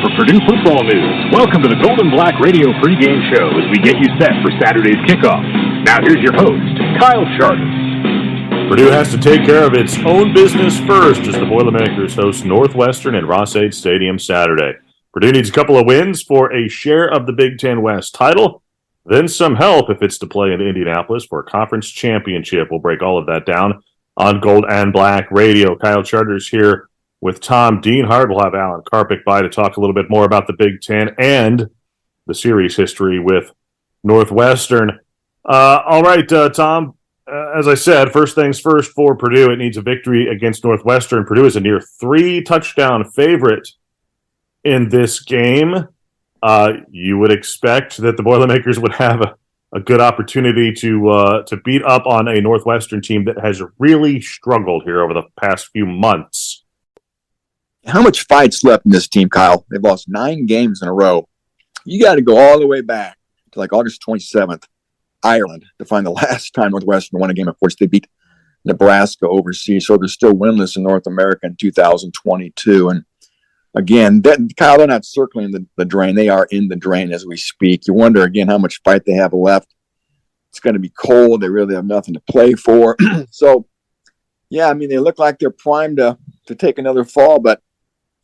for Purdue football news. Welcome to the Gold and Black Radio pregame show as we get you set for Saturday's kickoff. Now here's your host, Kyle Chartis. Purdue has to take care of its own business first as the Boilermakers host Northwestern at Ross-Ade Stadium Saturday. Purdue needs a couple of wins for a share of the Big Ten West title, then some help if it's to play in Indianapolis for a conference championship. We'll break all of that down on Gold and Black Radio. Kyle Chartis here with Tom Dienhart. We'll have Alan Karpik by to talk a little bit more about the Big Ten and the series history with Northwestern. All right, Tom, as I said, first things first for Purdue. It needs a victory against Northwestern. Purdue is a near 3-touchdown favorite in this game. You would expect that the Boilermakers would have a good opportunity to beat up on a Northwestern team that has really struggled here over the past few months. How much fight's left in this team, Kyle? They've lost 9 games in a row. You got to go all the way back to like August 27th, Ireland, to find the last time Northwestern won a game. Of course, they beat Nebraska overseas, so they're still winless in North America in 2022. And again, Kyle, they're not circling the drain. They are in the drain as we speak. You wonder, again, how much fight they have left. It's going to be cold. They really have nothing to play for. So, yeah, I mean, they look like they're primed to take another fall, but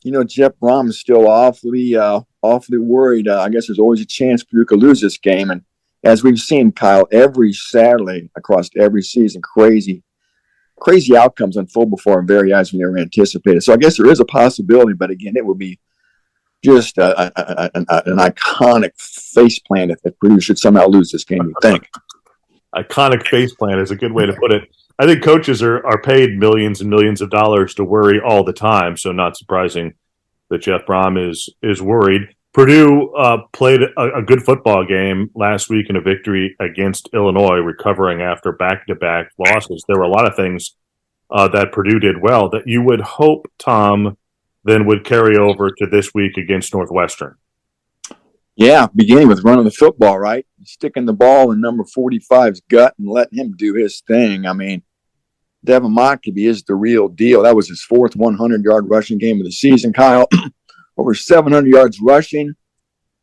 you know, Jeff Brom is still awfully worried. I guess there's always a chance Purdue could lose this game. And as we've seen, Kyle, every Saturday across every season, crazy outcomes unfold before our very eyes we never anticipated. So I guess there is a possibility, but again, it would be just an iconic faceplant if Purdue should somehow lose this game, you think. Iconic faceplant is a good way to put it. I think coaches are paid millions and millions of dollars to worry all the time, so not surprising that Jeff Brom is worried. Purdue played a good football game last week in a victory against Illinois, recovering after back-to-back losses. There were a lot of things that Purdue did well that you would hope, Tom, then would carry over to this week against Northwestern. Yeah, beginning with running the football, right? Sticking the ball in number 45's gut and letting him do his thing. I mean, Devin Mockabee is the real deal. That was his 4th 100-yard rushing game of the season, Kyle. Over 700 yards rushing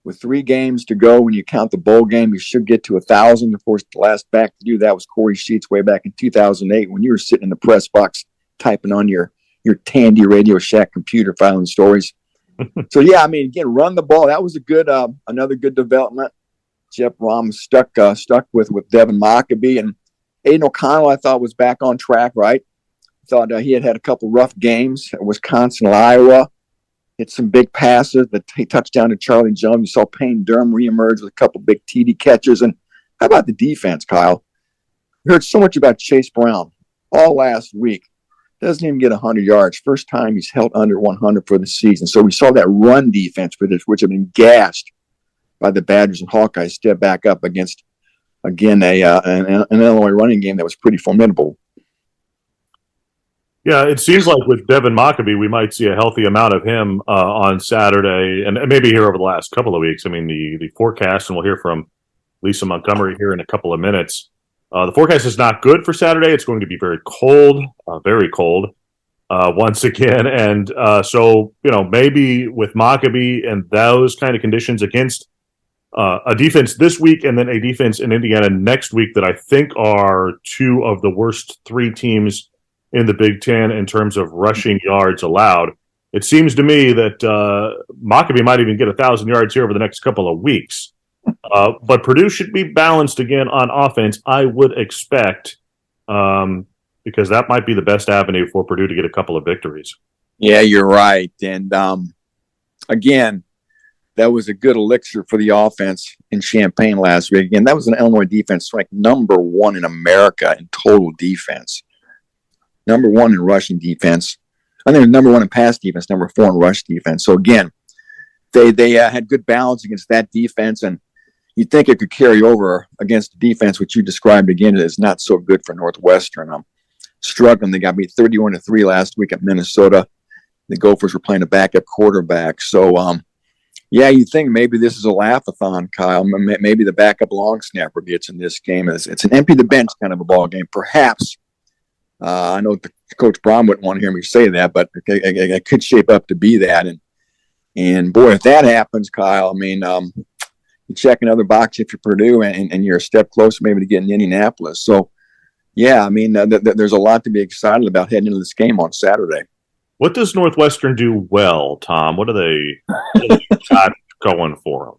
with 3 games to go. When you count the bowl game, you should get to 1,000. Of course, the last back to do that was Corey Sheets way back in 2008 when you were sitting in the press box typing on your Tandy Radio Shack computer filing stories. So, yeah, I mean, again, run the ball. That was a good, another good development. Jeff Brom stuck with Devin Mockabee. And Aiden O'Connell, I thought, was back on track, right? Thought he had a couple rough games at Wisconsin and Iowa. Hit some big passes. The touchdown to Charlie Jones. You saw Payne Durham reemerge with a couple big TD catches. And how about the defense, Kyle? We heard so much about Chase Brown all last week. Doesn't even get 100 yards. First time he's held under 100 for the season. So we saw that run defense for this, which have been gashed by the Badgers and Hawkeyes, step back up against, again, an Illinois running game that was pretty formidable. Yeah, it seems like with Devin Mockabee, we might see a healthy amount of him on Saturday and maybe here over the last couple of weeks. I mean, the forecast, and we'll hear from Lisa Montgomery here in a couple of minutes. The forecast is not good for Saturday. It's going to be very cold once again. And so, you know, maybe with Mockabee and those kind of conditions against a defense this week and then a defense in Indiana next week that I think are 2 of the worst 3 teams in the Big Ten in terms of rushing yards allowed. It seems to me that Mockabee might even get 1,000 yards here over the next couple of weeks. But Purdue should be balanced again on offense, I would expect, because that might be the best avenue for Purdue to get a couple of victories. Yeah, you're right. And again, that was a good elixir for the offense in Champaign last week. Again, that was an Illinois defense ranked number 1 in America in total defense. Number 1 in rushing defense. I think number 1 in pass defense, number 4 in rush defense. So again, they had good balance against that defense, and you'd think it could carry over against the defense, which you described again is not so good for Northwestern. Struggling. They got beat 31-3 last week at Minnesota. The Gophers were playing a backup quarterback. So, yeah, you think maybe this is a laugh-a-thon, Kyle. Maybe the backup long snapper gets in this game. It's an empty the bench kind of a ball game, perhaps. I know Coach Brom wouldn't want to hear me say that, but it could shape up to be that. And And boy, if that happens, Kyle, I mean, you check another box if you're Purdue, and you're a step closer maybe to getting Indianapolis. So, yeah, I mean, there's a lot to be excited about heading into this game on Saturday. What does Northwestern do well, Tom? What do they got going for them?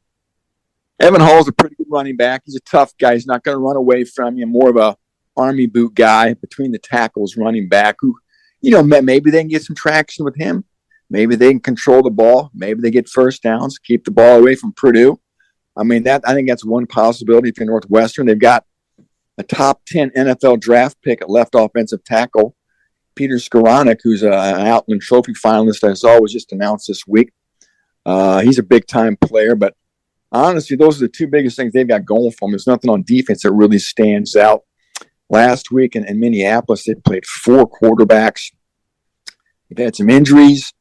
Evan Hall's a pretty good running back. He's a tough guy. He's not going to run away from you. More of a Army boot guy, between the tackles running back who, maybe they can get some traction with him. Maybe they can control the ball. Maybe they get first downs, keep the ball away from Purdue. I mean, I think that's one possibility for Northwestern. They've got a top 10 NFL draft pick at left offensive tackle, Peter Skoranek, who's an Outland Trophy finalist, I saw was just announced this week. He's a big-time player, but honestly, those are the two biggest things they've got going for them. There's nothing on defense that really stands out. Last week in Minneapolis, they played 4 quarterbacks. They've had some injuries.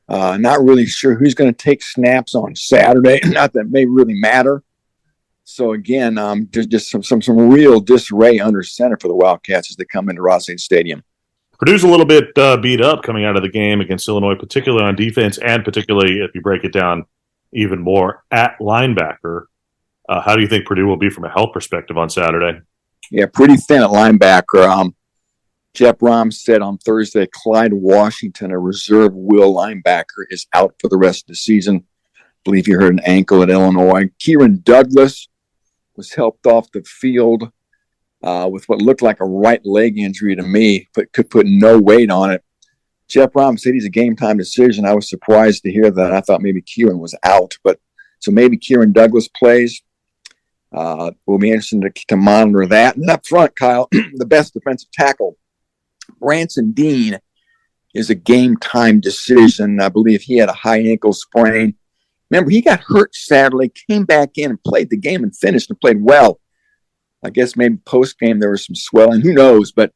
Not really sure who's going to take snaps on Saturday. Not that it may really matter. So again, just some real disarray under center for the Wildcats as they come into Ross-Ade Stadium. Purdue's a little bit beat up coming out of the game against Illinois, particularly on defense, and particularly if you break it down even more at linebacker. How do you think Purdue will be from a health perspective on Saturday? Yeah, pretty thin at linebacker. Jeff Rom said on Thursday, Clyde Washington, a reserve will linebacker, is out for the rest of the season. I believe he hurt an ankle at Illinois. Kieran Douglas was helped off the field with what looked like a right leg injury to me, but could put no weight on it. Jeff Rom said he's a game-time decision. I was surprised to hear that. I thought maybe Kieran was out, but so maybe Kieran Douglas plays. We'll be interested to monitor that. And up front, Kyle, the best defensive tackle, Branson Dean, is a game-time decision. I believe he had a high ankle sprain. Remember, he got hurt Saturday, came back in and played the game and finished and played well. I guess maybe post-game there was some swelling. Who knows? But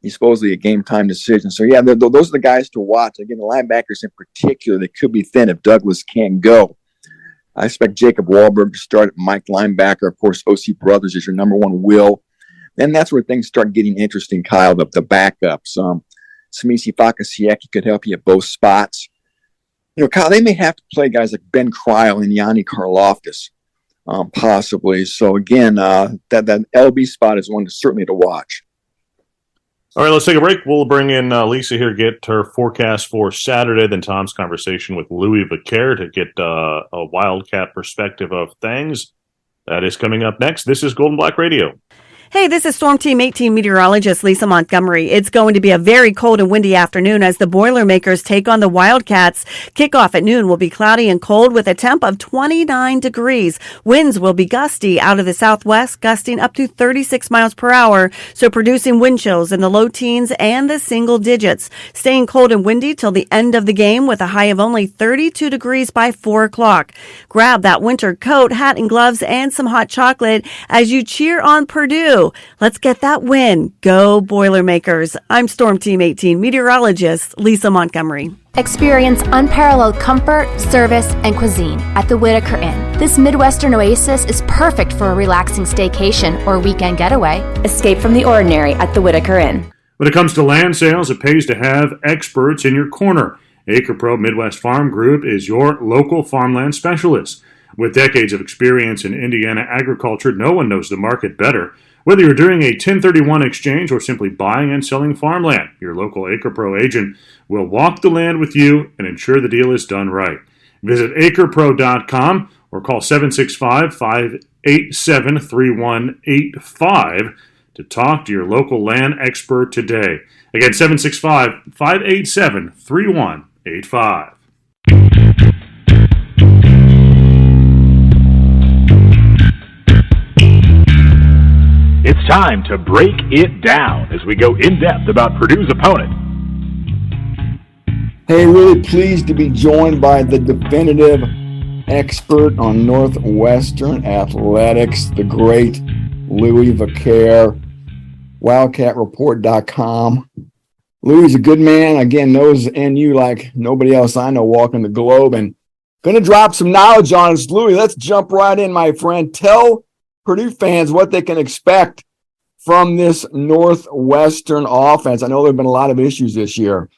he's supposedly a game-time decision. So, yeah, those are the guys to watch. Again, the linebackers in particular, they could be thin if Douglas can't go. I expect Jacob Wahlberg to start at Mike linebacker. Of course, O.C. Brothers is your number one will. Then that's where things start getting interesting, Kyle, the backups. Samisi Fakasieki could help you at both spots. Kyle, they may have to play guys like Ben Cryle and Yanni Karloftis, possibly. So, again, that LB spot is one certainly to watch. All right, let's take a break. We'll bring in Lisa here, get her forecast for Saturday, then Tom's conversation with Louis Vaquer to get a Wildcat perspective of things. That is coming up next. This is Golden Black Radio. Hey, this is Storm Team 18 meteorologist Lisa Montgomery. It's going to be a very cold and windy afternoon as the Boilermakers take on the Wildcats. Kickoff at noon will be cloudy and cold with a temp of 29 degrees. Winds will be gusty out of the southwest, gusting up to 36 miles per hour, so producing wind chills in the low teens and the single digits. Staying cold and windy till the end of the game with a high of only 32 degrees by 4 o'clock. Grab that winter coat, hat, and gloves and some hot chocolate as you cheer on Purdue. Let's get that win. Go Boilermakers. I'm Storm Team 18 meteorologist Lisa Montgomery. Experience unparalleled comfort, service, and cuisine at the Whitaker Inn. This Midwestern oasis is perfect for a relaxing staycation or weekend getaway. Escape from the ordinary at the Whitaker Inn. When it comes to land sales, it pays to have experts in your corner. Acre Pro Midwest Farm Group is your local farmland specialist. With decades of experience in Indiana agriculture, no one knows the market better. Whether you're doing a 1031 exchange or simply buying and selling farmland, your local Acre Pro agent will walk the land with you and ensure the deal is done right. Visit acrepro.com or call 765-587-3185 to talk to your local land expert today. Again, 765-587-3185. It's time to break it down as we go in-depth about Purdue's opponent. Hey, really pleased to be joined by the definitive expert on Northwestern athletics, the great Louis Vaquer, WildcatReport.com. Louis is a good man, again, knows NU like nobody else I know walking the globe, and going to drop some knowledge on us. Louis, let's jump right in, my friend. Tell Purdue fans what they can expect from this Northwestern offense. I know there have been a lot of issues this year.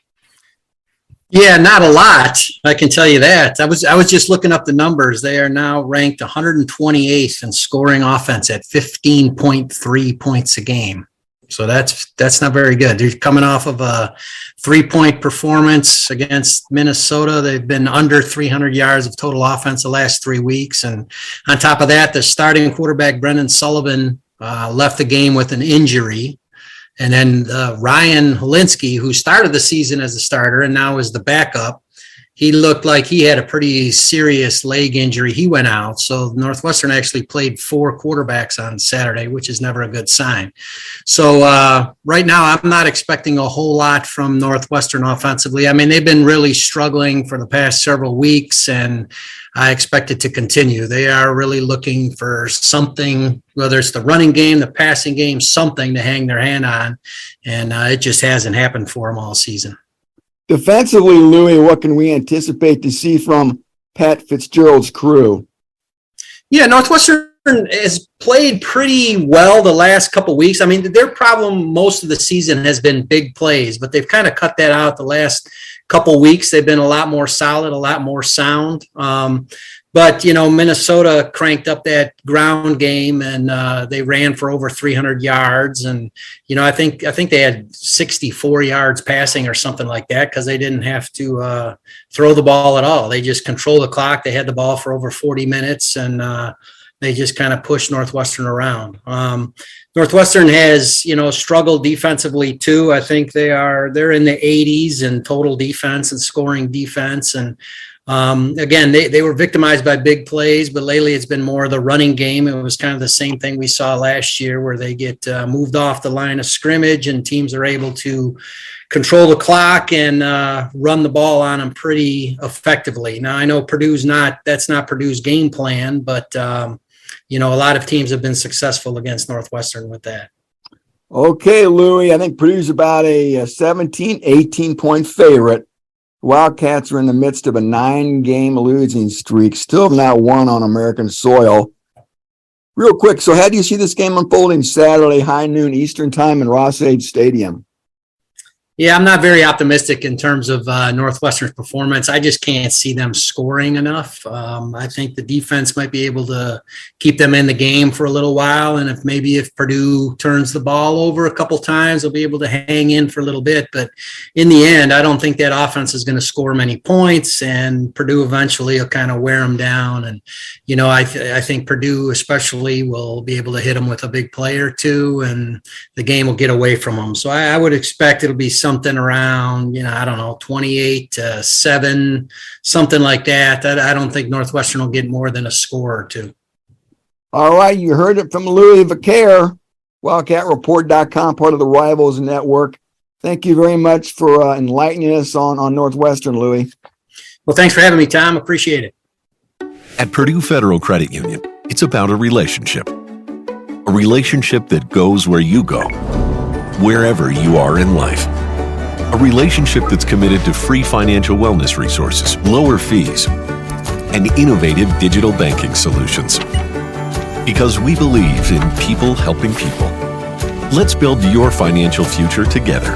Yeah, not a lot. I can tell you that. I was just looking up the numbers. They are now ranked 128th in scoring offense at 15.3 points a game. So that's not very good. They're coming off of a 3-point performance against Minnesota. They've been under 300 yards of total offense the last 3 weeks. And on top of that, the starting quarterback, Brendan Sullivan, left the game with an injury. And then Ryan Helinski, who started the season as a starter and now is the backup, he looked like he had a pretty serious leg injury. He went out. So Northwestern actually played 4 quarterbacks on Saturday, which is never a good sign. So right now, I'm not expecting a whole lot from Northwestern offensively. I mean, they've been really struggling for the past several weeks, and I expect it to continue. They are really looking for something, whether it's the running game, the passing game, something to hang their hand on. And it just hasn't happened for them all season. Defensively, Louis, what can we anticipate to see from Pat Fitzgerald's crew? Yeah, Northwestern has played pretty well the last couple of weeks. I mean, their problem most of the season has been big plays, but they've kind of cut that out the last couple of weeks. They've been a lot more solid, a lot more sound. But, Minnesota cranked up that ground game, and they ran for over 300 yards. And, I think they had 64 yards passing or something like that, because they didn't have to throw the ball at all. They just controlled the clock. They had the ball for over 40 minutes, and they just kind of pushed Northwestern around. Northwestern has, struggled defensively too. I think they're in the 80s in total defense and scoring defense. And again, they were victimized by big plays, but lately it's been more the running game. It was kind of the same thing we saw last year, where they get moved off the line of scrimmage and teams are able to control the clock and run the ball on them pretty effectively. Now, I know that's not Purdue's game plan, but a lot of teams have been successful against Northwestern with that. Okay, Louis, I think Purdue's about a 17, 18-point favorite. Wildcats are in the midst of a 9-game losing streak, still have not won on American soil. Real quick, so how do you see this game unfolding Saturday, high noon Eastern time in Ross-Ade Stadium? Yeah, I'm not very optimistic in terms of Northwestern's performance. I just can't see them scoring enough. I think the defense might be able to keep them in the game for a little while. And if Purdue turns the ball over a couple times, they'll be able to hang in for a little bit. But in the end, I don't think that offense is going to score many points, and Purdue eventually will kind of wear them down. And, I think Purdue especially will be able to hit them with a big play or two, and the game will get away from them. So I would expect it'll be something around, 28-7, something like that. I don't think Northwestern will get more than a score or two. All right, you heard it from Louis Vaquer, WildcatReport.com, part of the Rivals Network. Thank you very much for enlightening us on Northwestern, Louis. Well, thanks for having me, Tom. Appreciate it. At Purdue Federal Credit Union, it's about a relationship that goes where you go, wherever you are in life. A relationship that's committed to free financial wellness resources, lower fees, and innovative digital banking solutions. Because we believe in people helping people. Let's build your financial future together.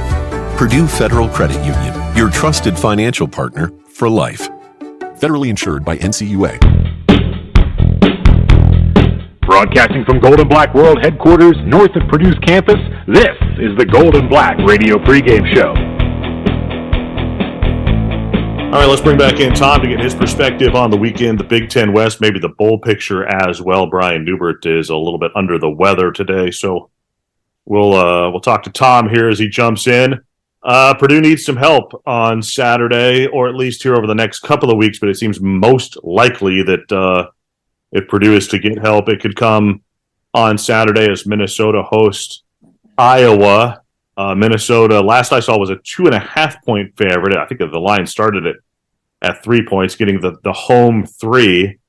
Purdue Federal Credit Union, your trusted financial partner for life. Federally insured by NCUA. Broadcasting from Gold and Black World Headquarters, north of Purdue's campus, this is the Gold and Black Radio Pregame Show. All right, let's bring back in Tom to get his perspective on the weekend, the Big Ten West, maybe the bowl picture as well. Brian Newbert is a little bit under the weather today, so we'll talk to Tom here as he jumps in. Purdue needs some help on Saturday, or at least here over the next couple of weeks, but it seems most likely that if Purdue is to get help, it could come on Saturday as Minnesota hosts Iowa. Minnesota, last I saw, was a 2.5-point favorite. I think the line started at 3 points, getting the home 3.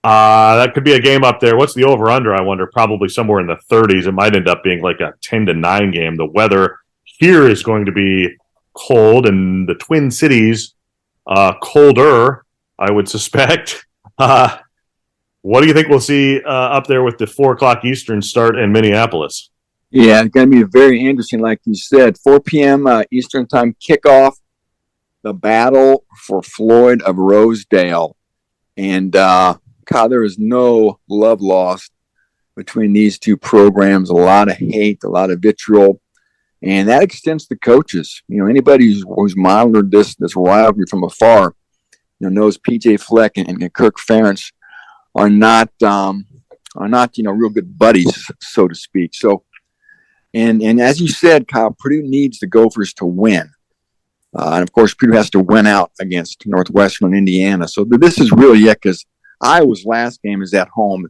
That could be a game up there. What's the over-under, I wonder? Probably somewhere in the 30s. It might end up being like a 10-9 game. The weather here is going to be cold, and the Twin Cities colder, I would suspect. What do you think we'll see up there with the 4 o'clock Eastern start in Minneapolis? Yeah, it's going to be very interesting, like you said. 4 p.m. Eastern time kickoff. the battle for Floyd of Rosedale. And, Kyle, there is no love lost between these two programs. A lot of hate, a lot of vitriol. And that extends to coaches. Anybody who's monitored this rivalry from afar, knows PJ Fleck and Kirk Ferentz are not real good buddies, so to speak. So, and as you said, Kyle, Purdue needs the Gophers to win. And of course, Purdue has to win out against Northwestern and Indiana. So this is really it, because Iowa's last game is at home,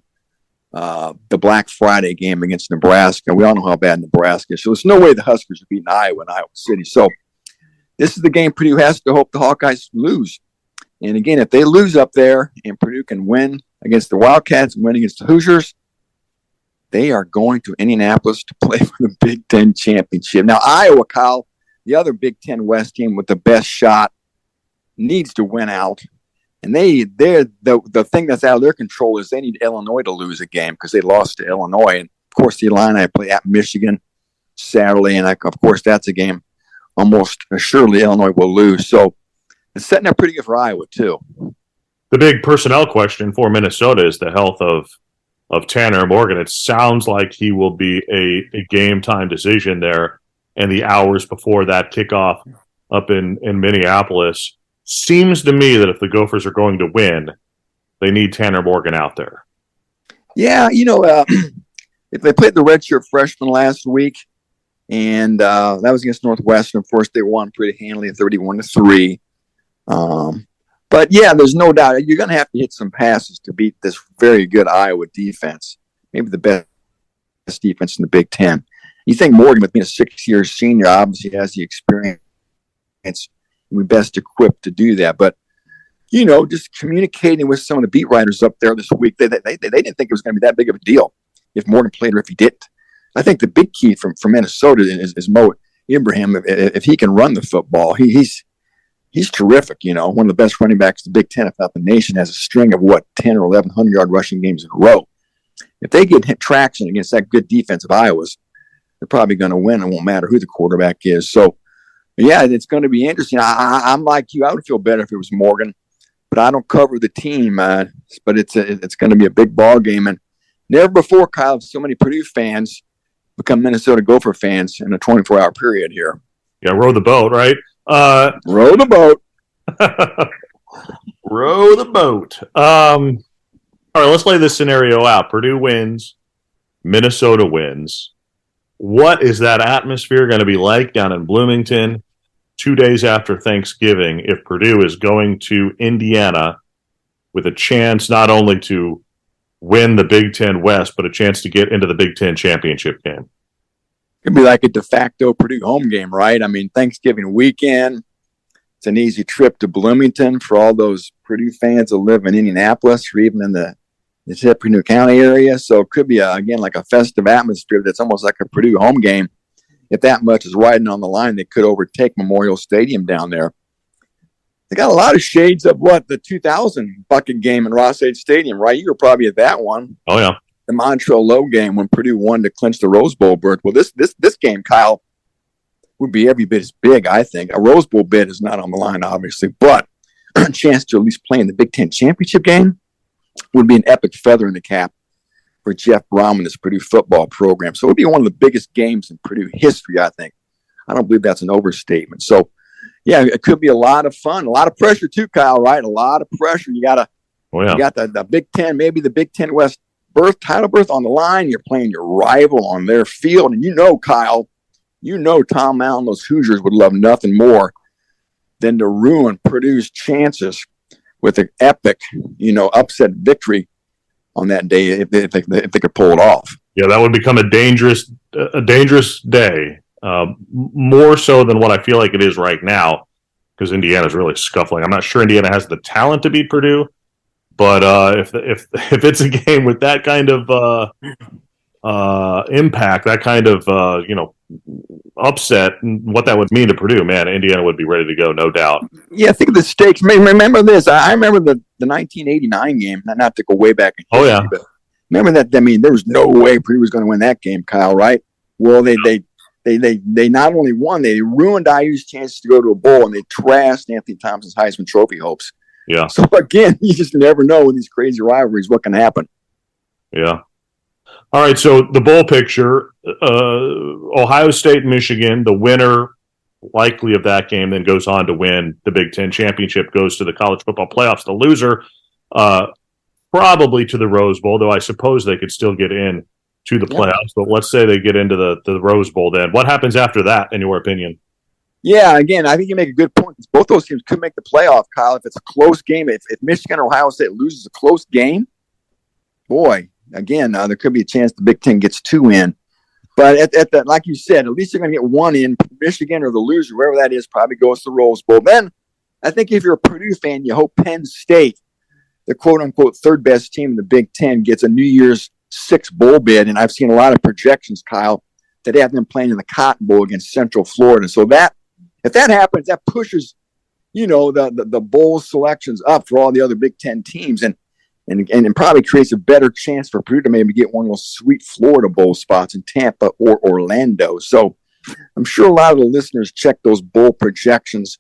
the Black Friday game against Nebraska. We all know how bad Nebraska is. So there's no way the Huskers are beating Iowa in Iowa City. So this is the game Purdue has to hope the Hawkeyes lose. And again, if they lose up there and Purdue can win against the Wildcats and win against the Hoosiers, they are going to Indianapolis to play for the Big Ten championship. Now, Iowa, Kyle, the other Big Ten West team with the best shot, needs to win out. And the thing that's out of their control is they need Illinois to lose a game, because they lost to Illinois. And, of course, the Illini play at Michigan Saturday. And, of course, that's a game almost assuredly Illinois will lose. So it's setting up pretty good for Iowa, too. The big personnel question for Minnesota is the health of Tanner Morgan. It sounds like he will be a game-time decision there, and the hours before that kickoff up in Minneapolis. Seems to me that if the Gophers are going to win, they need Tanner Morgan out there. Yeah, if they played the redshirt freshman last week, and that was against Northwestern. Of course, they won pretty handily at 31-3. But yeah, there's no doubt you're going to have to hit some passes to beat this very good Iowa defense. Maybe the best defense in the Big Ten. You think Morgan, with being a 6-year senior, obviously has the experience. We're best equipped to do that. But, just communicating with some of the beat writers up there this week, they didn't think it was going to be that big of a deal if Morgan played or if he didn't. I think the big key from Minnesota is Mo Ibrahim. If he can run the football, he's terrific. One of the best running backs in the Big Ten, if not the nation, has a string of 10 or 1,100-yard rushing games in a row. If they get traction against that good defense of Iowa's, they're probably going to win. It won't matter who the quarterback is. So, yeah, it's going to be interesting. I'm like you. I would feel better if it was Morgan, but I don't cover the team. But it's going to be a big ball game. And never before, Kyle, so many Purdue fans become Minnesota Gopher fans in a 24-hour period here. Yeah, row the boat, right? Row the boat. Row the boat. All right, let's lay this scenario out. Purdue wins. Minnesota wins. What is that atmosphere going to be like down in Bloomington 2 days after Thanksgiving if Purdue is going to Indiana with a chance not only to win the Big Ten West, but a chance to get into the Big Ten championship game? It'd be like a de facto Purdue home game, right? I mean, Thanksgiving weekend, it's an easy trip to Bloomington for all those Purdue fans that live in Indianapolis or even in the Purdue County area. So it could be, again, like a festive atmosphere that's almost like a Purdue home game. If that much is riding on the line, they could overtake Memorial Stadium down there. They got a lot of shades of the 2000 bucket game in Ross-Ade Stadium, right? You were probably at that one. Oh, yeah. The Montrell Low game when Purdue won to clinch the Rose Bowl berth. Well, this game, Kyle, would be every bit as big, I think. A Rose Bowl bid is not on the line, obviously, but a chance to at least play in the Big Ten championship game would be an epic feather in the cap for Jeff Brom and this Purdue football program. So it would be one of the biggest games in Purdue history, I think. I don't believe that's an overstatement. So, yeah, it could be a lot of fun, a lot of pressure too, Kyle, right? A lot of pressure. You got the Big Ten, maybe the Big Ten West title berth on the line. You're playing your rival on their field. And Kyle, Tom Allen, those Hoosiers would love nothing more than to ruin Purdue's chances with an epic, upset victory on that day if they could pull it off. Yeah, that would become a dangerous day, more so than what I feel like it is right now, because Indiana's really scuffling. I'm not sure Indiana has the talent to beat Purdue, but if it's a game with that kind of impact, that kind of upset, and what that would mean to Purdue, man, Indiana would be ready to go, no doubt. Yeah, think of the stakes. Remember this. I remember the 1989 game, not to go way back in history, but remember that. I mean, there was no way Purdue was going to win that game, Kyle, right? Well, they they not only won, they ruined IU's chances to go to a bowl, and they trashed Anthony Thompson's Heisman Trophy hopes. Yeah. So again, you just never know in these crazy rivalries what can happen. Yeah. All right, so the bowl picture, Ohio State, Michigan, the winner likely of that game then goes on to win the Big Ten championship, goes to the college football playoffs. The loser probably to the Rose Bowl, though I suppose they could still get in to the playoffs. But let's say they get into the Rose Bowl then. What happens after that, in your opinion? Yeah, again, I think you make a good point. Both those teams could make the playoff, Kyle. If it's a close game, if Michigan or Ohio State loses a close game, boy, again, there could be a chance the Big Ten gets 2 in. But at that, like you said, at least they're going to get 1 in. Michigan or the loser, wherever that is, probably goes to the Rose Bowl. Then I think if you're a Purdue fan, you hope Penn State, the quote-unquote third best team in the Big Ten, gets a New Year's 6 bowl bid. And I've seen a lot of projections, Kyle, that they have them playing in the Cotton Bowl against Central Florida. So that, if that happens, that pushes, the bowl selections up for all the other Big Ten teams. And probably creates a better chance for Purdue to maybe get one of those sweet Florida bowl spots in Tampa or Orlando. So I'm sure a lot of the listeners check those bowl projections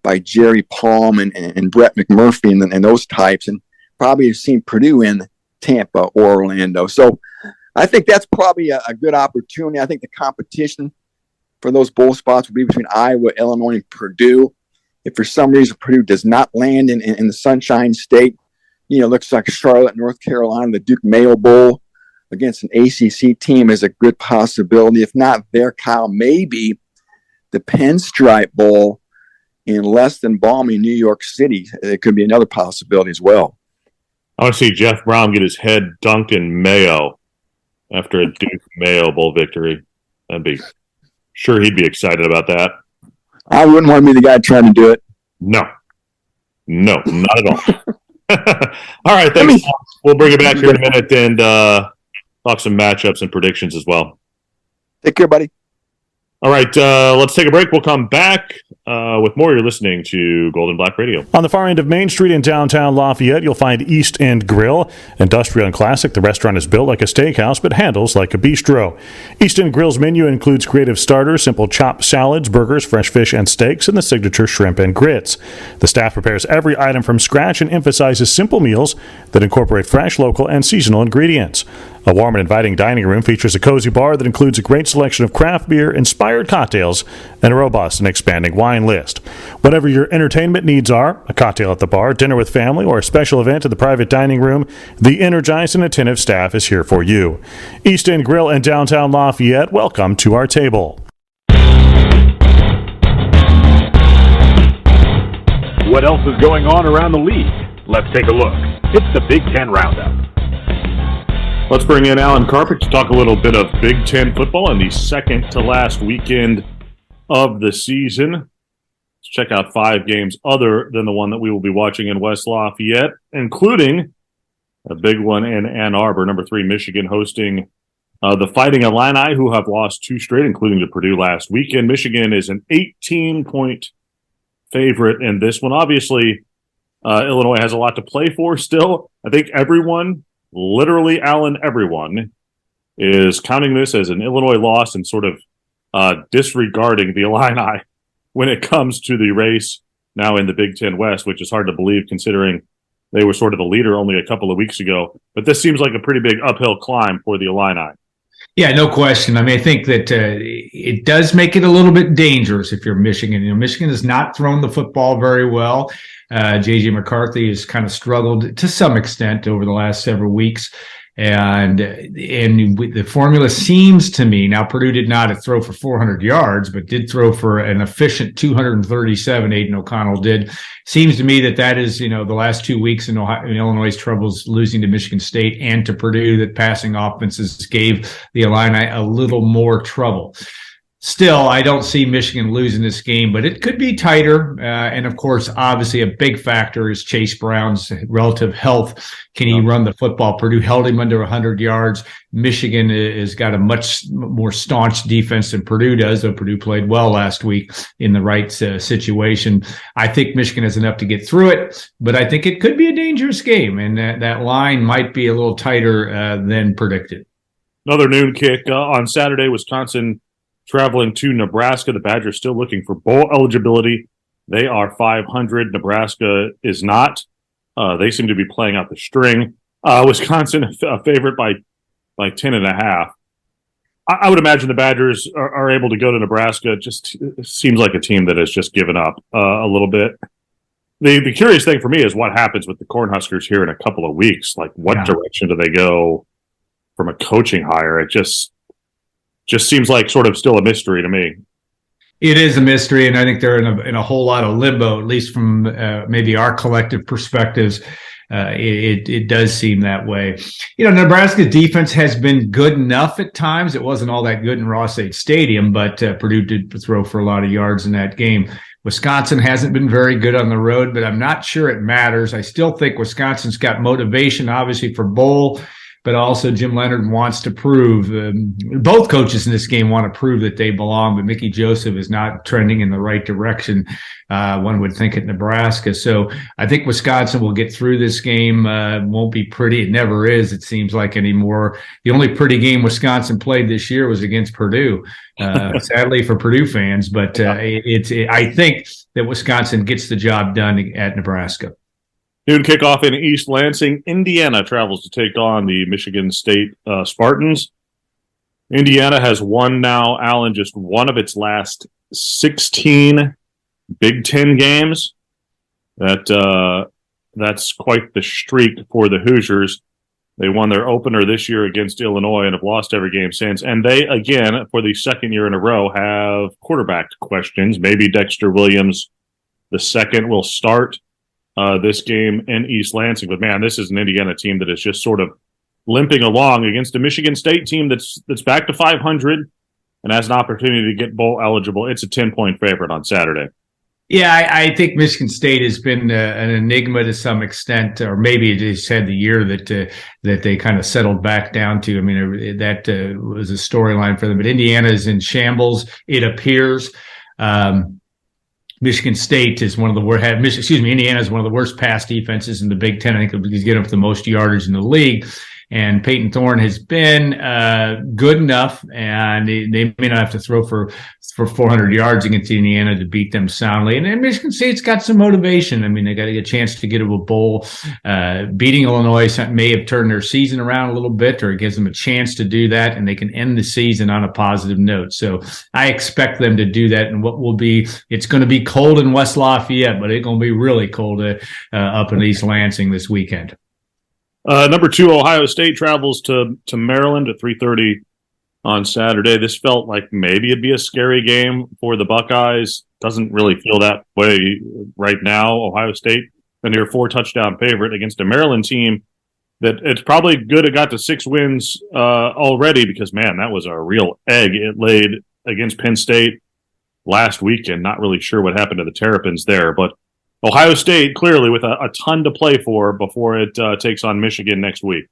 by Jerry Palm and Brett McMurphy and those types, and probably have seen Purdue in Tampa or Orlando. So I think that's probably a good opportunity. I think the competition for those bowl spots will be between Iowa, Illinois, and Purdue. If for some reason Purdue does not land in the Sunshine State, looks like Charlotte, North Carolina, the Duke Mayo Bowl against an ACC team is a good possibility. If not there, Kyle, maybe the Pinstripe Bowl in less than balmy New York City. It could be another possibility as well. I want to see Jeff Brown get his head dunked in mayo after a Duke Mayo Bowl victory. Sure he'd be excited about that. I wouldn't want to be the guy trying to do it. No, not at all. All right, thanks. We'll bring it back here in a minute and talk some matchups and predictions as well. Take care, buddy. All right, let's take a break. We'll come back with more. You're listening to Golden Black Radio. On the far end of Main Street in downtown Lafayette, you'll find East End Grill. Industrial and classic, the restaurant is built like a steakhouse but handles like a bistro. East End Grill's menu includes creative starters, simple chopped salads, burgers, fresh fish and steaks, and the signature shrimp and grits. The staff prepares every item from scratch and emphasizes simple meals that incorporate fresh, local, and seasonal ingredients. A warm and inviting dining room features a cozy bar that includes a great selection of craft beer, inspired cocktails, and a robust and expanding wine list. Whatever your entertainment needs are, a cocktail at the bar, dinner with family, or a special event in the private dining room, the energized and attentive staff is here for you. East End Grill in downtown Lafayette, welcome to our table. What else is going on around the league? Let's take a look. It's the Big Ten Roundup. Let's bring in Alan Carpet to talk a little bit of Big Ten football in the second to last weekend of the season. Let's check out 5 games other than the one that we will be watching in West Lafayette, including a big one in Ann Arbor. Number 3, Michigan hosting the Fighting Illini, who have lost 2 straight, including to Purdue last weekend. Michigan is an 18-point favorite in this one. Obviously, Illinois has a lot to play for still. I think everyone, literally, Alan, everyone, is counting this as an Illinois loss and sort of disregarding the Illini when it comes to the race now in the Big Ten West, which is hard to believe considering they were sort of the leader only a couple of weeks ago. But this seems like a pretty big uphill climb for the Illini. Yeah, no question. I mean, I think that it does make it a little bit dangerous if you're Michigan. Michigan has not thrown the football very well. J.J. McCarthy has kind of struggled to some extent over the last several weeks. And the formula seems to me, now Purdue did not throw for 400 yards, but did throw for an efficient 237, Aiden O'Connell did. Seems to me that is, the last 2 weeks in Illinois' troubles losing to Michigan State and to Purdue, that passing offenses gave the Illini a little more trouble. Still, I don't see Michigan losing this game, but it could be tighter. And of course, obviously, a big factor is Chase Brown's relative health. Can he run the football? Purdue held him under 100 yards. Michigan has got a much more staunch defense than Purdue does, though Purdue played well last week in the right situation. I think Michigan has enough to get through it, but I think it could be a dangerous game, and that line might be a little tighter than predicted. Another noon kick on Saturday, Wisconsin traveling to Nebraska. The Badgers still looking for bowl eligibility. They are 500. Nebraska is not. They seem to be playing out the string. Wisconsin a favorite by 10.5. I would imagine the Badgers are able to go to Nebraska. It just seems like a team that has just given up a little bit. The curious thing for me is what happens with the Cornhuskers here in a couple of weeks. Like, what direction do they go from a coaching hire? It just seems like sort of still a mystery to me. It is a mystery, and I think they're in a whole lot of limbo, at least from maybe our collective perspectives. It does seem that way. Nebraska's defense has been good enough at times. It wasn't all that good in Ross-Ade Stadium, but Purdue did throw for a lot of yards in that game. Wisconsin hasn't been very good on the road, but I'm not sure it matters. I still think Wisconsin's got motivation, obviously, for bowl, but also Jim Leonhard wants to prove, both coaches in this game want to prove that they belong, but Mickey Joseph is not trending in the right direction, one would think, at Nebraska. So I think Wisconsin will get through this game. Won't be pretty. It never is, it seems like, anymore. The only pretty game Wisconsin played this year was against Purdue, sadly for Purdue fans. But I think that Wisconsin gets the job done at Nebraska. Noon kickoff in East Lansing. Indiana travels to take on the Michigan State Spartans. Indiana has won now, Alan, just one of its last 16 Big Ten games. That's quite the streak for the Hoosiers. They won their opener this year against Illinois and have lost every game since. And they, again, for the second year in a row, have quarterback questions. Maybe Dexter Williams II will start this game in East Lansing. But, man, this is an Indiana team that is just sort of limping along against a Michigan State team that's back to 500 and has an opportunity to get bowl eligible. It's a 10-point favorite on Saturday. Yeah, I think Michigan State has been an enigma to some extent, or maybe it just had the year that they kind of settled back down to. I mean, that was a storyline for them. But Indiana is in shambles, it appears. Michigan State is one of the worst. Indiana is one of the worst pass defenses in the Big Ten. I think he's getting up the most yardage in the league. And Peyton Thorne has been good enough, and they may not have to throw for 400 yards against Indiana to beat them soundly. And then Michigan State's got some motivation. I mean, they got to get a chance to get to a bowl. Beating Illinois may have turned their season around a little bit, or it gives them a chance to do that, and they can end the season on a positive note. So I expect them to do that. And it's going to be cold in West Lafayette, but it's going to be really cold up in East Lansing this weekend. Number 2, Ohio State travels to Maryland at 3:30 on Saturday. This felt like maybe it'd be a scary game for the Buckeyes. Doesn't really feel that way right now. Ohio State, a near 4-touchdown favorite against a Maryland team that it's probably good it got to 6 wins already, because, man, that was a real egg it laid against Penn State last weekend. Not really sure what happened to the Terrapins there, but Ohio State clearly with a ton to play for before it takes on Michigan next week.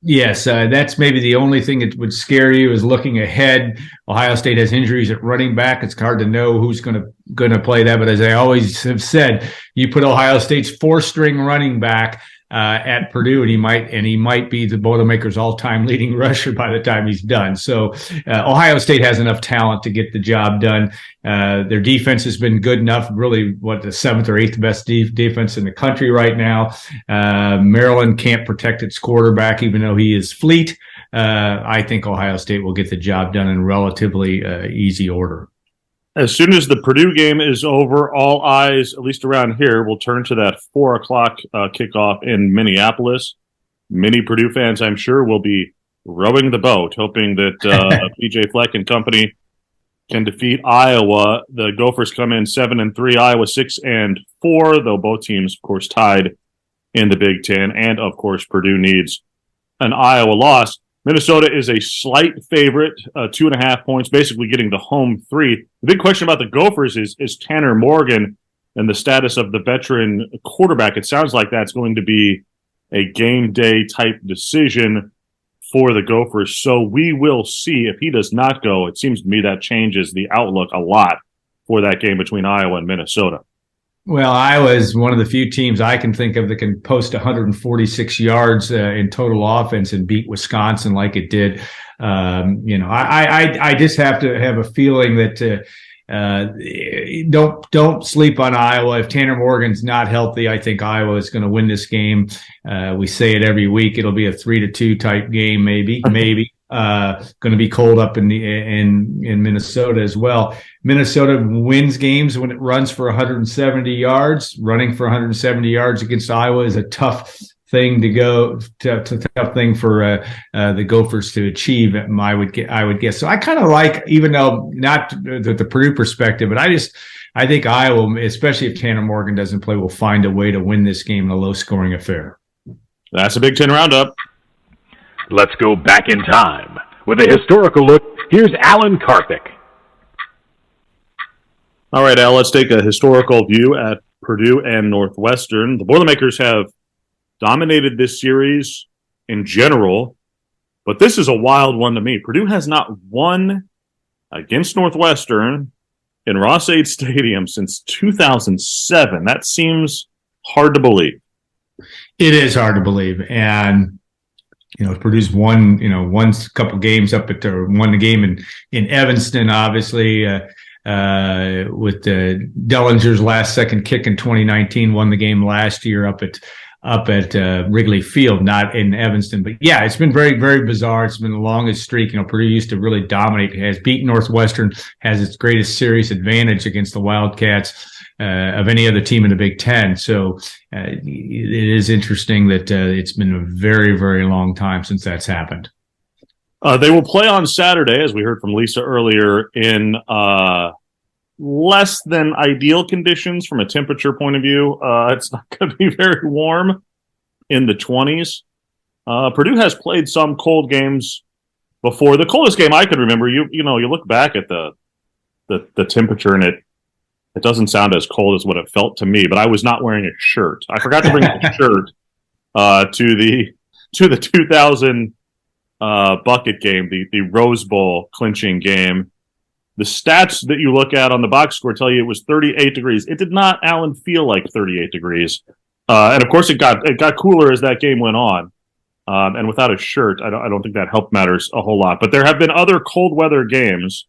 Yes, that's maybe the only thing that would scare you is looking ahead. Ohio State has injuries at running back. It's hard to know who's going to play that. But as I always have said, you put Ohio State's 4-string running back at Purdue, and he might be the Boilermakers' all-time leading rusher by the time he's done. So Ohio State has enough talent to get the job done. Their defense has been good enough, really, the 7th or 8th best defense in the country right now. Maryland can't protect its quarterback, even though he is fleet. I think Ohio State will get the job done in relatively easy order. As soon as the Purdue game is over, all eyes, at least around here, will turn to that 4 o'clock kickoff in Minneapolis. Many Purdue fans, I'm sure, will be rowing the boat, hoping that PJ Fleck and company can defeat Iowa. The Gophers come in 7-3, Iowa 6-4, though both teams, of course, tied in the Big Ten. And, of course, Purdue needs an Iowa loss. Minnesota is a slight favorite, 2.5 points, basically getting the home 3. The big question about the Gophers is Tanner Morgan and the status of the veteran quarterback. It sounds like that's going to be a game day type decision for the Gophers. So we will see. If he does not go, it seems to me that changes the outlook a lot for that game between Iowa and Minnesota. Well, Iowa is one of the few teams I can think of that can post 146 yards in total offense and beat Wisconsin like it did. I just have to have a feeling that don't sleep on Iowa. If Tanner Morgan's not healthy, I think Iowa is going to win this game. We say it every week. It'll be a 3-2 type game, maybe. Going to be cold up in Minnesota as well. Minnesota wins games when it runs for 170 yards. Running for 170 yards against Iowa is a tough thing tough thing for the Gophers to achieve. I would guess. So I kind of like, even though not the Purdue perspective, but I think Iowa, especially if Tanner Morgan doesn't play, will find a way to win this game in a low-scoring affair. That's a Big Ten roundup. Let's go back in time. With a historical look, here's Alan Karthik. All right, Al, let's take a historical view at Purdue and Northwestern. The Boilermakers have dominated this series in general, but this is a wild one to me. Purdue has not won against Northwestern in Ross-Ade Stadium since 2007. That seems hard to believe. It is hard to believe. And Purdue's won a couple games won the game in Evanston, obviously, with Dellinger's last second kick in 2019, won the game last year up at Wrigley Field, not in Evanston. But yeah, it's been very, very bizarre. It's been the longest streak. Purdue used to really dominate. It has beaten Northwestern, has its greatest series advantage against the Wildcats of any other team in the Big Ten. So it is interesting that it's been a very, very long time since that's happened. They will play on Saturday, as we heard from Lisa earlier, in less than ideal conditions from a temperature point of view. It's not going to be very warm in the 20s. Purdue has played some cold games before. The coldest game I could remember, you look back at the temperature, and it doesn't sound as cold as what it felt to me, but I was not wearing a shirt. I forgot to bring a shirt to the 2000 bucket game, the Rose Bowl clinching game. The stats that you look at on the box score tell you it was 38 degrees. It did not, Alan, feel like 38 degrees. And of course, it got cooler as that game went on. And without a shirt, I don't think that helped matters a whole lot. But there have been other cold weather games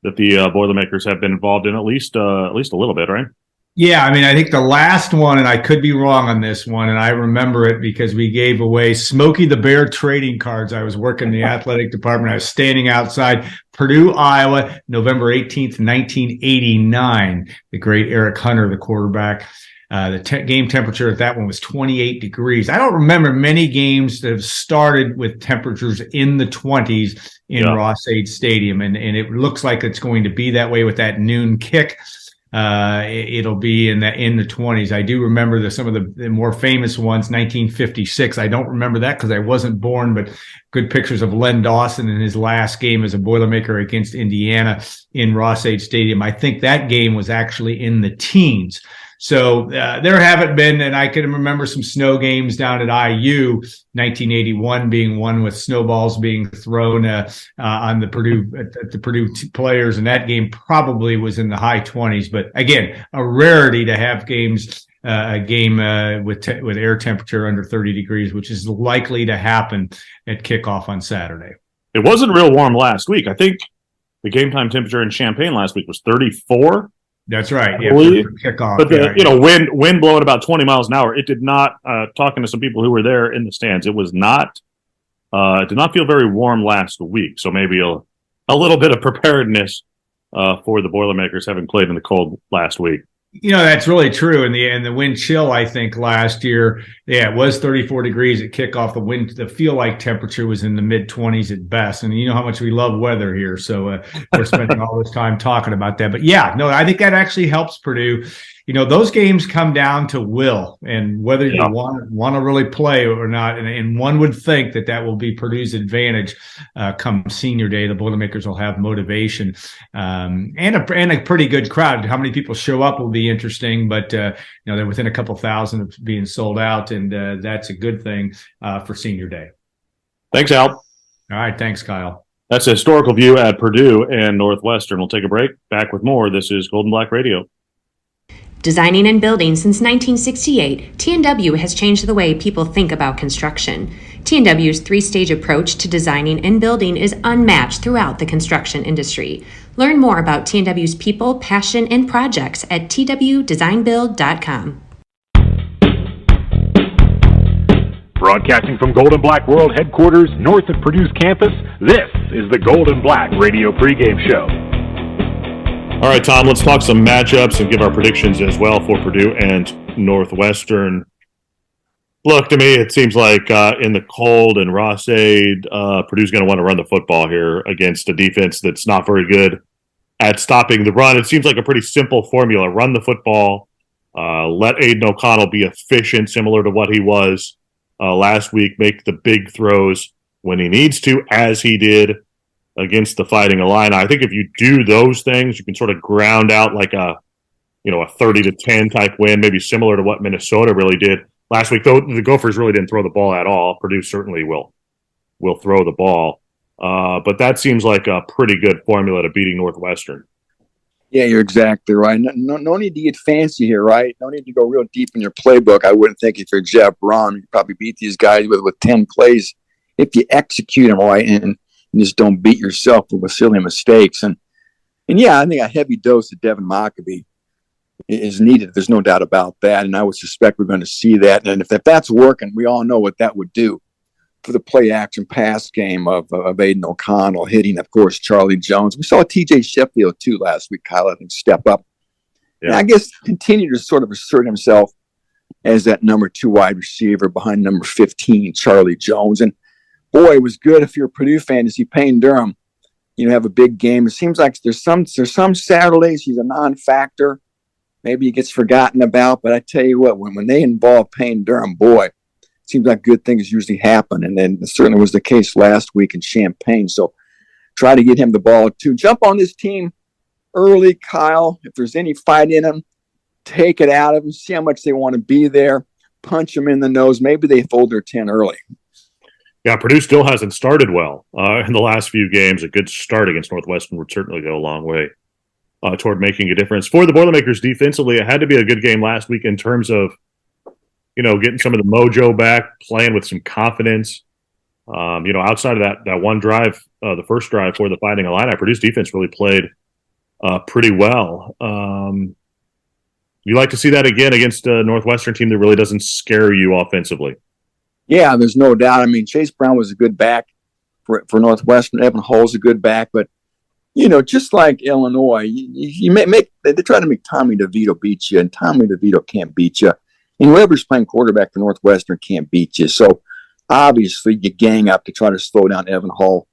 that the Boilermakers have been involved in, at least a little bit, right? Yeah, I think the last one, and I could be wrong on this one, and I remember it because we gave away Smokey the Bear trading cards. I was working in the athletic department. I was standing outside Purdue, Iowa, November 18th, 1989. The great Eric Hunter, the quarterback. Game temperature at that one was 28 degrees. I don't remember many games that have started with temperatures in the 20s in Ross-Ade Stadium, and it looks like it's going to be that way with that noon kick. It'll be in the 20s. I do remember some of the more famous ones, 1956. I don't remember that because I wasn't born, but good pictures of Len Dawson in his last game as a Boilermaker against Indiana in Ross-Ade Stadium. I think that game was actually in the teens. So there haven't been, and I can remember some snow games down at IU, 1981 being one with snowballs being thrown on the Purdue players, and that game probably was in the high 20s. But again, a rarity to have games, a game with air temperature under 30 degrees, which is likely to happen at kickoff on Saturday. It wasn't real warm last week. I think the game time temperature in Champaign last week was 34. That's right. Yeah, for kickoff. But wind blowing about 20 miles an hour. It did not. Talking to some people who were there in the stands, it was not. It did not feel very warm last week. So maybe a little bit of preparedness for the Boilermakers having played in the cold last week. That's really true. And the wind chill, I think last year, it was 34 degrees at kickoff. The feel like temperature was in the mid 20s at best. And you know how much we love weather here. So we're spending all this time talking about that. But I think that actually helps Purdue. Those games come down to will and whether you want to really play or not. And one would think that will be Purdue's advantage come senior day. The Boilermakers will have motivation and a pretty good crowd. How many people show up will be interesting, but they're within a couple thousand of being sold out, and that's a good thing for senior day. Thanks, Al. All right, thanks, Kyle. That's a historical view at Purdue and Northwestern. We'll take a break. Back with more. This is Golden Black Radio. Designing and building since 1968, T&W has changed the way people think about construction. T&W's three-stage approach to designing and building is unmatched throughout the construction industry. Learn more about T&W's people, passion, and projects at twdesignbuild.com. Broadcasting from Gold and Black World Headquarters north of Purdue's campus, this is the Gold and Black Radio Pregame Show. All right, Tom, let's talk some matchups and give our predictions as well for Purdue and Northwestern. Look, to me, it seems like in the cold and Ross-Ade, Purdue's going to want to run the football here against a defense that's not very good at stopping the run. It seems like a pretty simple formula. Run the football, let Aiden O'Connell be efficient, similar to what he was last week, make the big throws when he needs to, as he did against the Fighting Illini. I think if you do those things, you can sort of ground out like a 30-10 type win, maybe similar to what Minnesota really did last week. Though the Gophers really didn't throw the ball at all. Purdue certainly will throw the ball. But that seems like a pretty good formula to beating Northwestern. Yeah, you're exactly right. No need to get fancy here, right? No need to go real deep in your playbook. I wouldn't think if you're Jeff Braun, you'd probably beat these guys with 10 plays if you execute them right and just don't beat yourself with silly mistakes. And yeah, I think a heavy dose of Devin Mockabee is needed. There's no doubt about that. And I would suspect we're going to see that. And if that's working, we all know what that would do for the play action pass game of Aiden O'Connell hitting, of course, Charlie Jones. We saw TJ Sheffield too last week, Kyle, I think, step up. Yeah. And I guess continue to sort of assert himself as that number 2 wide receiver behind number 15, Charlie Jones. And boy, it was good if you're a Purdue fan to see Payne Durham, have a big game. It seems like there's some Saturdays he's a non-factor. Maybe he gets forgotten about, but I tell you what, when they involve Payne Durham, boy, it seems like good things usually happen. And then it certainly was the case last week in Champaign. So try to get him the ball too. Jump on this team early, Kyle. If there's any fight in them, take it out of them. See how much they want to be there. Punch them in the nose. Maybe they fold their 10 early. Yeah, Purdue still hasn't started well in the last few games. A good start against Northwestern would certainly go a long way toward making a difference. For the Boilermakers defensively, it had to be a good game last week in terms of, getting some of the mojo back, playing with some confidence. Outside of that one drive, the first drive for the Fighting Illini, Purdue's defense really played pretty well. You like to see that again against a Northwestern team that really doesn't scare you offensively. Yeah, there's no doubt. I mean, Chase Brown was a good back for Northwestern. Evan Hull's a good back, but just like Illinois, they try to make Tommy DeVito beat you, and Tommy DeVito can't beat you, and whoever's playing quarterback for Northwestern can't beat you. So obviously, you gang up to try to slow down Evan Hull,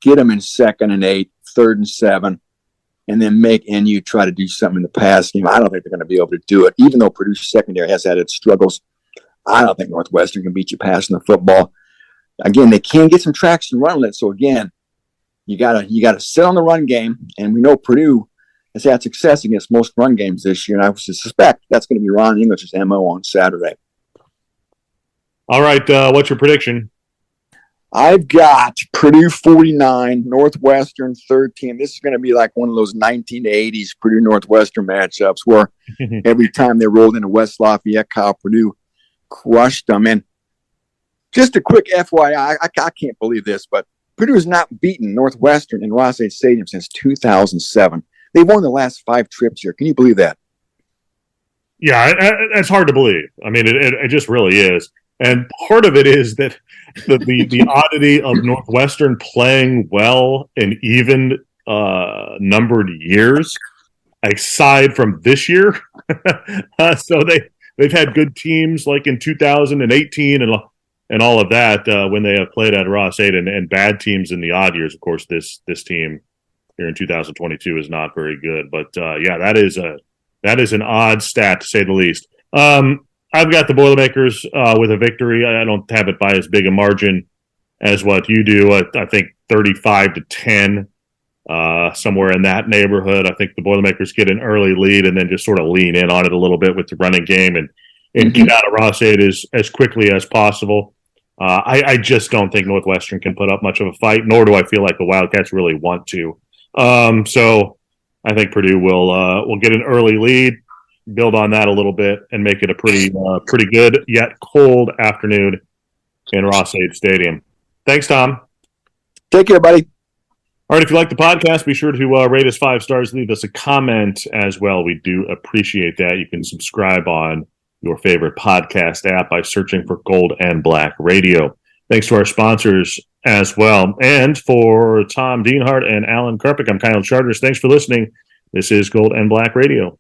get him in 2nd and 8, 3rd and 7, and then make NU try to do something in the pass game. I don't think they're going to be able to do it, even though Purdue's secondary has had its struggles. I don't think Northwestern can beat you passing the football. Again, they can get some traction running it. So again, you gotta sit on the run game, and we know Purdue has had success against most run games this year, and I suspect that's going to be Ron English's MO on Saturday. All right, what's your prediction? I've got Purdue 49, Northwestern 13. This is going to be like one of those 1980s Purdue Northwestern matchups where every time they rolled into West Lafayette, Kyle, Purdue crushed them. And just a quick FYI, I can't believe this, but Purdue has not beaten Northwestern in Ross-Ade Stadium since 2007. They've won the last 5 trips here. Can you believe that? Yeah, it's hard to believe. I mean, it just really is. And part of it is that the oddity of Northwestern playing well in even numbered years, aside from this year. So they've had good teams like in 2018 and all of that when they have played at Ross-Ade, and bad teams in the odd years. Of course, this team here in 2022 is not very good. But yeah, that is an odd stat to say the least. I've got the Boilermakers with a victory. I don't have it by as big a margin as what you do. I think 35-10, somewhere in that neighborhood. I think the Boilermakers get an early lead and then just sort of lean in on it a little bit with the running game and get out of Ross-Ade as quickly as possible. I just don't think Northwestern can put up much of a fight, nor do I feel like the Wildcats really want to. So I think Purdue will get an early lead. build on that a little bit and make it a pretty good yet cold afternoon in Ross-Ade Stadium. Thanks, Tom. Take care, buddy. All right, if you like the podcast, be sure to rate us 5 stars, leave us a comment as well. We do appreciate that. You can subscribe on your favorite podcast app by searching for Gold and Black Radio. Thanks to our sponsors as well. And for Tom Dienhart and Alan Karpik, I'm Kyle Charters. Thanks for listening. This is Gold and Black Radio.